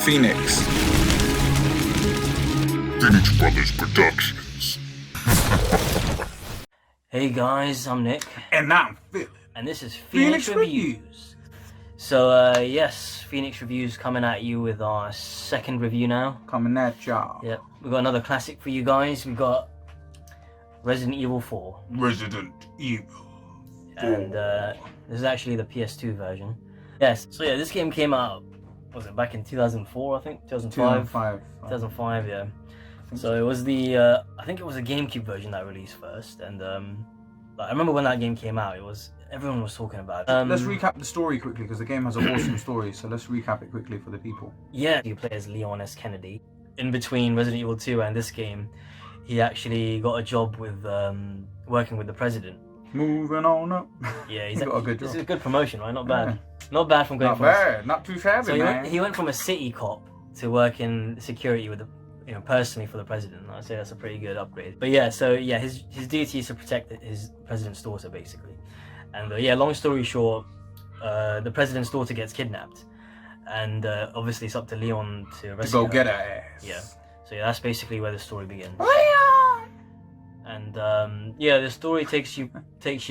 Phoenix. Phoenix Brothers Productions. Hey guys, I'm Nick. And I'm Phil. And this is Phoenix Reviews. So yes, Phoenix Reviews coming at you with our second review now. Coming at y'all. Yep, we've got another classic for you guys. We've got Resident Evil 4. Resident Evil 4. And this is actually the PS2 version. Yes, so yeah, this game came out, was it back in 2004, I think? 2005? 2005, yeah. So it was the, I think it was a GameCube version that released first, and I remember when that game came out, everyone was talking about it. Let's recap the story quickly, because the game has an awesome story, so let's recap it quickly for the people. Yeah, you play as Leon S. Kennedy. In between Resident Evil 2 and this game, he actually got a job with, working with the president. Moving on up. Yeah, he's got a good job. This is a good promotion, right? Not bad. Yeah. Not bad from going Not from... bad, not too shabby, So man. he went from a city cop to work in security with the, personally for the president. I'd say that's a pretty good upgrade. But yeah, so yeah, his duty is to protect his president's daughter, basically. And yeah, long story short, the president's daughter gets kidnapped, and obviously it's up to Leon to rescue her. Get her ass. Yeah. So yeah, that's basically where the story begins. Leon! And yeah, the story takes you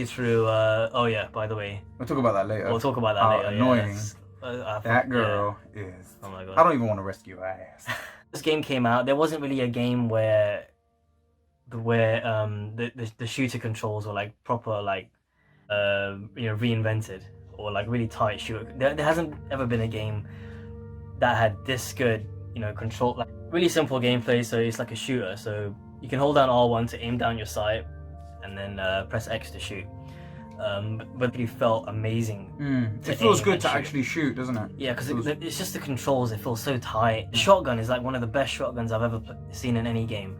through. Oh yeah, by the way, We'll talk about that later. we'll talk about that later. Annoying. Yeah, That girl is. Oh my god. I don't even want to rescue her ass. This game came out, there wasn't really a game where the shooter controls were like proper, like reinvented, or like really tight shooter. There hasn't ever been a game that had this good control, like really simple gameplay. So it's like a shooter, so you can hold down R1 to aim down your sight, and then press X to shoot. But it felt amazing. It feels good to actually shoot, doesn't it? Yeah, because it's just the controls. It feels so tight. The shotgun is like one of the best shotguns I've ever seen in any game.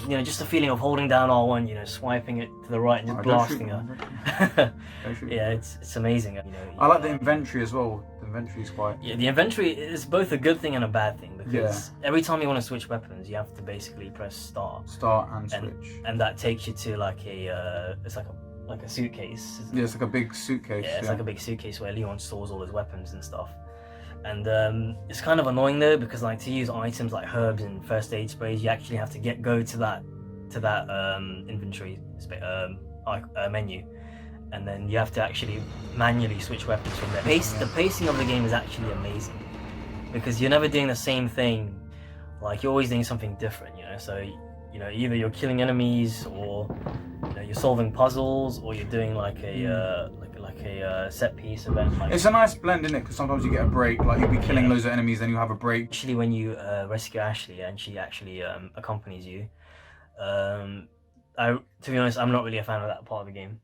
Just the feeling of holding down R1, swiping it to the right and just blasting her. Yeah, it's amazing. I like the inventory as well. The inventory is quite... Yeah, the inventory is both a good thing and a bad thing, because every time you want to switch weapons, you have to basically press start. Start and switch. And that takes you to like it's like a suitcase. Yeah, it's like a big suitcase. Yeah, it's like a big suitcase where Leon stores all his weapons and stuff. And it's kind of annoying though, because like to use items like herbs and first aid sprays, you actually have to go to that inventory menu, and then you have to actually manually switch weapons from there. The pacing of the game is actually amazing, because you're never doing the same thing. Like you're always doing something different, So either you're killing enemies, or you're solving puzzles, or you're doing like a set piece event. It's a nice blend, isn't it? Because sometimes you get a break, like you'll be killing loads of enemies, then you have a break. Actually, when you rescue Ashley and she actually accompanies you, to be honest, I'm not really a fan of that part of the game,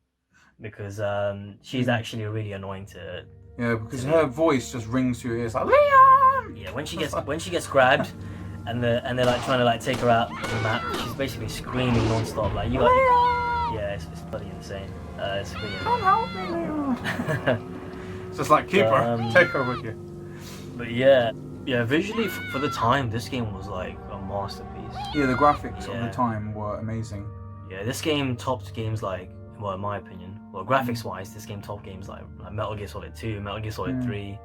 because she's actually really annoying to. Yeah, because her voice just rings through your ears like Leon. Yeah, when she gets grabbed, and they're like trying to like take her out of the map, she's basically screaming non-stop like you got. Yeah, it's bloody insane. It's really Don't help me, Leon. It's just like keep her, take her with you. But yeah, visually for the time, this game was like a masterpiece. Yeah, the graphics of the time were amazing. Yeah, this game topped games like, well, in my opinion, graphics-wise, this game topped games like Metal Gear Solid 2, Metal Gear Solid 3,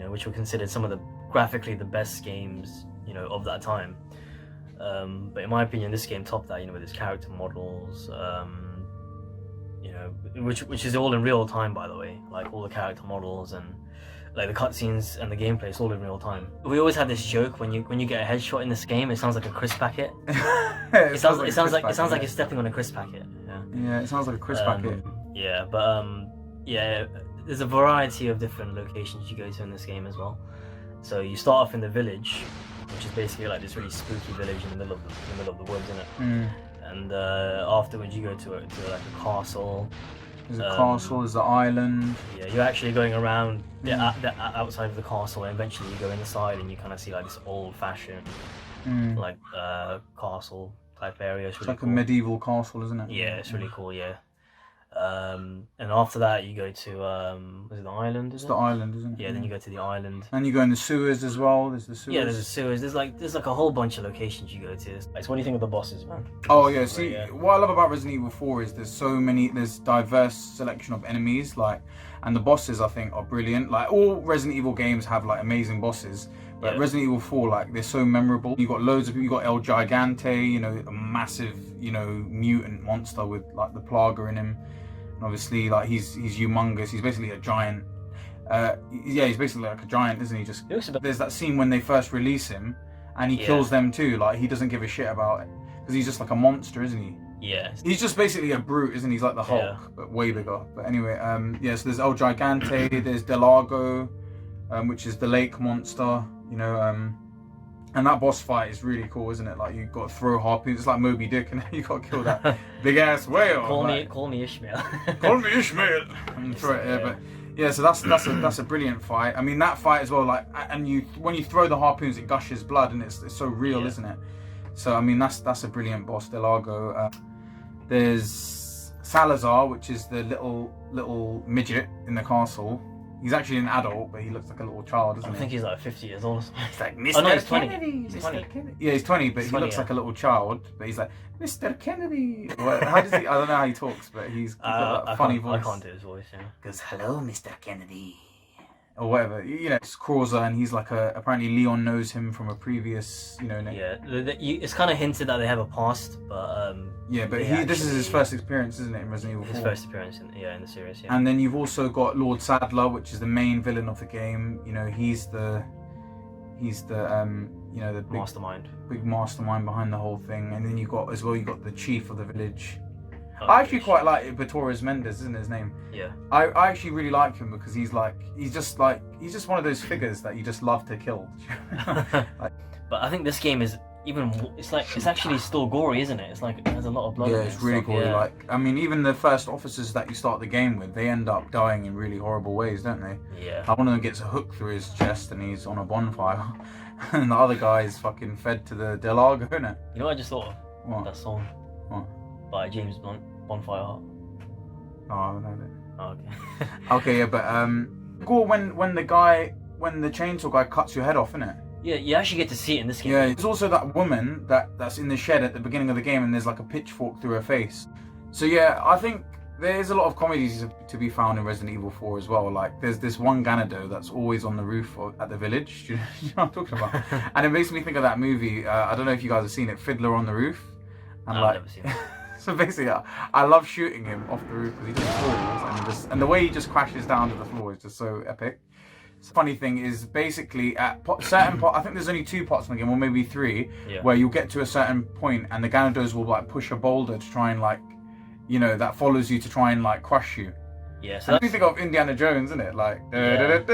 which were considered some of the graphically the best games, of that time. But in my opinion, this game topped that, with its character models, which is all in real time, by the way. Like all the character models and like the cutscenes and the gameplay, it's all in real time. We always have this joke when you get a headshot in this game, it sounds like a crisp packet. it sounds like you're stepping on a crisp packet. Yeah, it sounds like a crisp packet. Yeah, but there's a variety of different locations you go to in this game as well. So you start off in the village, which is basically like this really spooky village in the middle of the woods, isn't it? And afterwards you go to like a castle. There's a castle, there's the island. Yeah, you're actually going around the outside of the castle, and eventually you go inside and you kind of see like this old-fashioned like castle type area. It's really like cool. A medieval castle, isn't it? Yeah, it's really cool. Yeah. And after that, you go to is it the island? It's the island, isn't it? Yeah. Then you go to the island. And you go in the sewers as well. There's the sewers. Yeah, there's the sewers. There's like a whole bunch of locations you go to. So what do you think of the bosses, man? Oh yeah, see, what I love about Resident Evil 4 is there's diverse selection of enemies, like, and the bosses I think are brilliant. Like all Resident Evil games have like amazing bosses, but Resident Evil 4, like, they're so memorable. You got loads of, you got El Gigante, you know, a massive, you know, mutant monster with like the Plaga in him. And obviously, like, he's humongous. He's basically a giant. Yeah, he's basically like a giant, isn't he? Just there's that scene when they first release him, and he kills them too. Like, he doesn't give a shit about it because he's just like a monster, isn't he? Yeah. He's just basically a brute, isn't he? He's like the Hulk, but way bigger. But anyway, yeah. So there's El Gigante. There's Delago, which is the lake monster. You know, and that boss fight is really cool, isn't it? Like, you've got to throw harpoons. It's like Moby Dick, and you got to kill that big ass whale. Call me Ishmael. Call me Ishmael. And throw it there, but yeah. So that's a brilliant fight. I mean, that fight as well. Like, and when you throw the harpoons, it gushes blood, and it's so real, isn't it? So I mean, that's a brilliant boss, Delago. There's Salazar, which is the little midget in the castle. He's actually an adult, but he looks like a little child, doesn't he? I think he's like 50 years old. He's like, Mr. Oh, no, he's 20. Kennedy. He's 20. Kennedy. Yeah, he's 20, but he looks like a little child. But he's like, Mr. Kennedy. Well, how does he? I don't know how he talks, but he's got that funny voice. I can't do his voice. Yeah. Goes, hello, Mr. Kennedy, or whatever. You know, it's Krauser, and he's like apparently Leon knows him from a previous, you know. Yeah, it's kind of hinted that they have a past, but yeah, but this is his first experience, isn't it, in Resident Evil 4? His first appearance in the series, yeah. And then you've also got Lord Sadler, which is the main villain of the game. You know, he's the you know, the big mastermind behind the whole thing. And then you got the chief of the village. I actually quite like Torres Mendes, isn't his name? Yeah. I actually really like him because he's just one of those figures that you just love to kill. But I think this game is it's actually still gory, isn't it? It's like it has a lot of blood. Yeah, it's really gory. Yeah. Like, I mean, even the first officers that you start the game with, they end up dying in really horrible ways, don't they? Yeah. Like, one of them gets a hook through his chest and he's on a bonfire, and the other guy is fucking fed to the Delago, isn't it? You know what I just thought of? What? That song. What? By James Blunt, Bonfire Heart. Oh, I don't know that. Oh, okay. Okay, yeah, but cool when the chainsaw guy cuts your head off, innit? Yeah, you actually get to see it in this game. Yeah, there's also that woman that's in the shed at the beginning of the game, and there's like a pitchfork through her face. So yeah, I think there's a lot of comedies to be found in Resident Evil 4 as well. Like, there's this one Ganado that's always on the roof at the village. You know what I'm talking about? And it makes me think of that movie. I don't know if you guys have seen it, Fiddler on the Roof. And I've never seen it. So basically, I love shooting him off the roof because he just falls, and the way he just crashes down to the floor is just so epic. The funny thing is, basically, at certain I think there's only 2 parts in the game, or maybe 3, where you'll get to a certain point, and the Ganados will like push a boulder to try and, like, you know, that follows you to try and like crush you. Yeah, so you think of Indiana Jones, isn't it? Like, and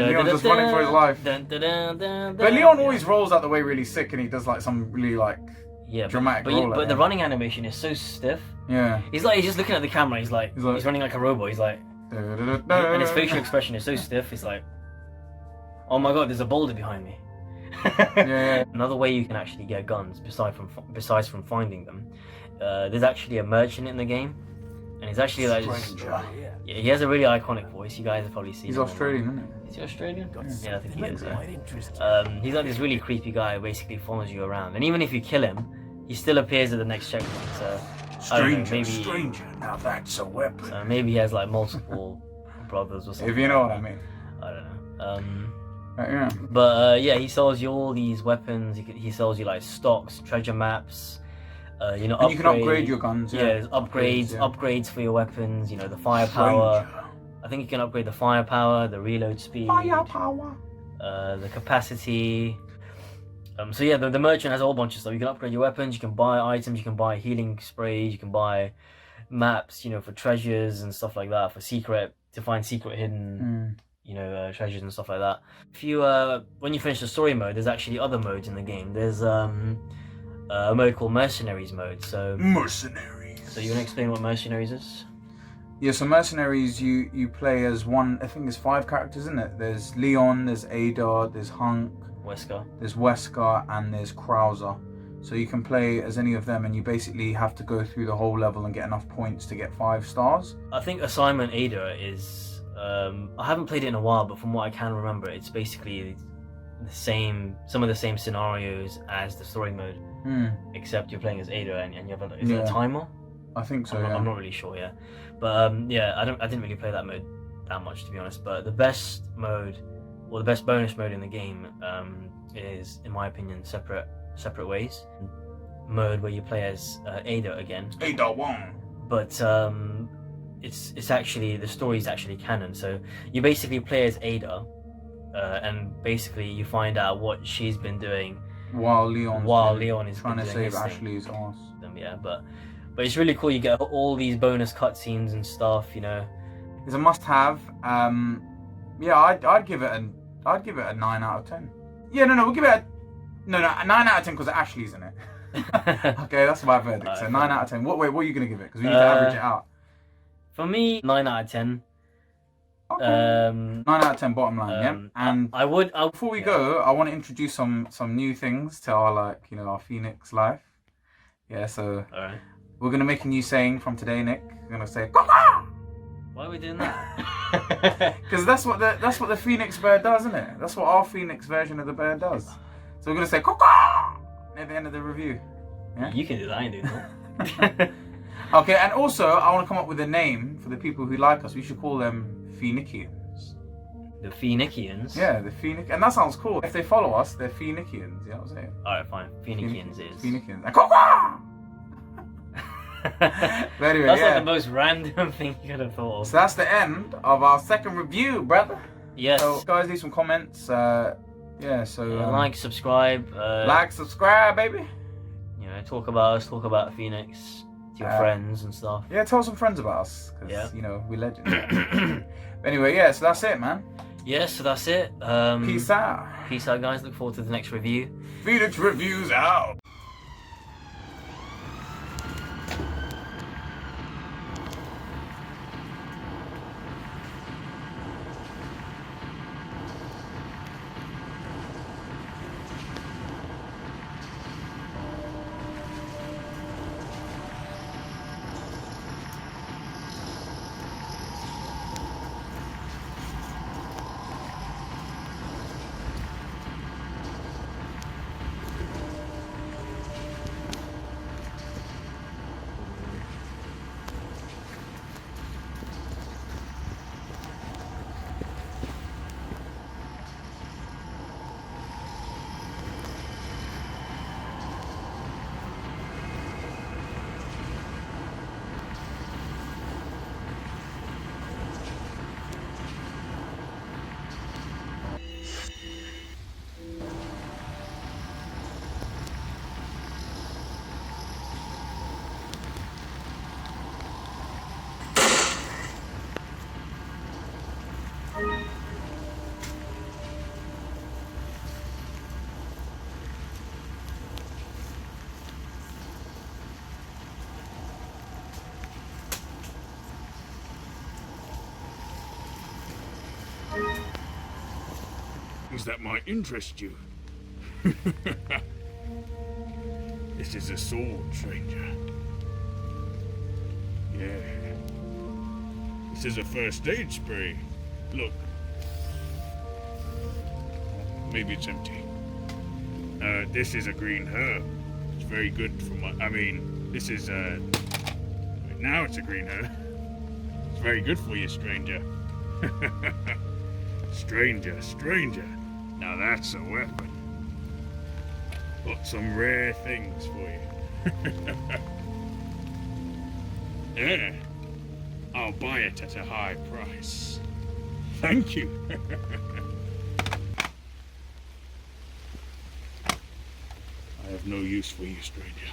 Leon's just running for his life. But Leon always rolls out the way really sick, and he does like some really like dramatic roll. But the running animation is so stiff. Yeah. He's just looking at the camera. He's running like a robot. He's like, and his facial expression is so stiff. He's like, oh my god, there's a boulder behind me. Yeah. Another way you can actually get guns, besides from finding them, there's actually a merchant in the game, and he's actually like, he has a really iconic voice. You guys have probably seen. He's Australian, isn't he? Is he Australian? Yeah, I think he is. Yeah. He's like this really creepy guy who basically follows you around, and even if you kill him, he still appears at the next checkpoint. So stranger, now that's a weapon. So maybe he has like multiple brothers or something. If you know what I mean. I don't know. Yeah. But yeah, he sells you all these weapons. He sells you like stocks, treasure maps. You know, and you can upgrade your guns. Yeah, there's upgrades for your weapons. You know, the firepower. I think you can upgrade the firepower, the reload speed, the capacity. So yeah, the merchant has a whole bunch of stuff. You can upgrade your weapons. You can buy items. You can buy healing sprays. You can buy maps. You know, for treasures and stuff like that. To find secret hidden. You know, treasures and stuff like that. If you when you finish the story mode, there's actually other modes in the game. There's a mode called Mercenaries mode. So Mercenaries. So you want to explain what Mercenaries is? Yeah, so Mercenaries, you play as one. I think there's 5 characters, isn't it? There's Leon, there's Ada, there's Hunk, Wesker. There's Wesker, and there's Krauser. So you can play as any of them, and you basically have to go through the whole level and get enough points to get 5 stars. I think Assignment Ada is. I haven't played it in a while, but from what I can remember, it's basically some of the same scenarios as the story mode, except you're playing as Ada and you have is it a timer? I think so. I'm not really sure. Yeah, but yeah, I didn't really play that mode that much, to be honest. But the best mode, or the best bonus mode in the game, is, in my opinion, separate ways. Mode where you play as Ada again. Ada 1. But it's actually, the story is actually canon. So you basically play as Ada, and basically you find out what she's been doing while Leon is trying to save Ashley's ass. Yeah, but it's really cool. You get all these bonus cutscenes and stuff. You know, it's a must-have. Yeah, I'd give it a 9 out of 10. Yeah, no, we'll give it a 9 out of 10 because Ashley's in it. Okay, that's my verdict. So 9 out of 10. What are you gonna give it? Because we need to average it out. For me, 9 out of 10. Okay. 9 out of 10 bottom line, yeah. And I would. Before we go, I want to introduce some new things to our our Phoenix life. Yeah, so alright. We're gonna make a new saying from today, Nick. We're gonna say "Caw-caw!" Why are we doing that? Because that's what the Phoenix bird does, isn't it? That's what our Phoenix version of the bird does. So we're gonna say "Caw-caw!" at the end of the review. Yeah? You can do that. I ain't doing that. Okay, and also I want to come up with a name for the people who like us. We should call them Phoenicians. The Phoenicians? Yeah, the Phoenix, and that sounds cool. If they follow us, they're Phoenicians. You know what I'm saying? Alright, fine. Phoenicians is. Phoenicians. Caw-caw! But anyway, that's like the most random thing you could have thought of. So that's the end of our second review, brother. Yes. So guys, leave some comments. Yeah. So like, subscribe. Like, subscribe, baby. You know, talk about us. Talk about Phoenix to your friends and stuff. Yeah, tell some friends about us, because we're legends. But anyway, yeah. So that's it, man. Yeah. So that's it. Peace out. Peace out, guys. Look forward to the next review. Phoenix Reviews out. Things that might interest you. This is a sword, stranger. Yeah. This is a first aid spray. Look. Maybe it's empty. This is a green herb. It's very good for my... this is now it's a green herb. It's very good for you, stranger. Stranger. Now that's a weapon. Got some rare things for you. Yeah. I'll buy it at a high price. Thank you. I have no use for you, stranger.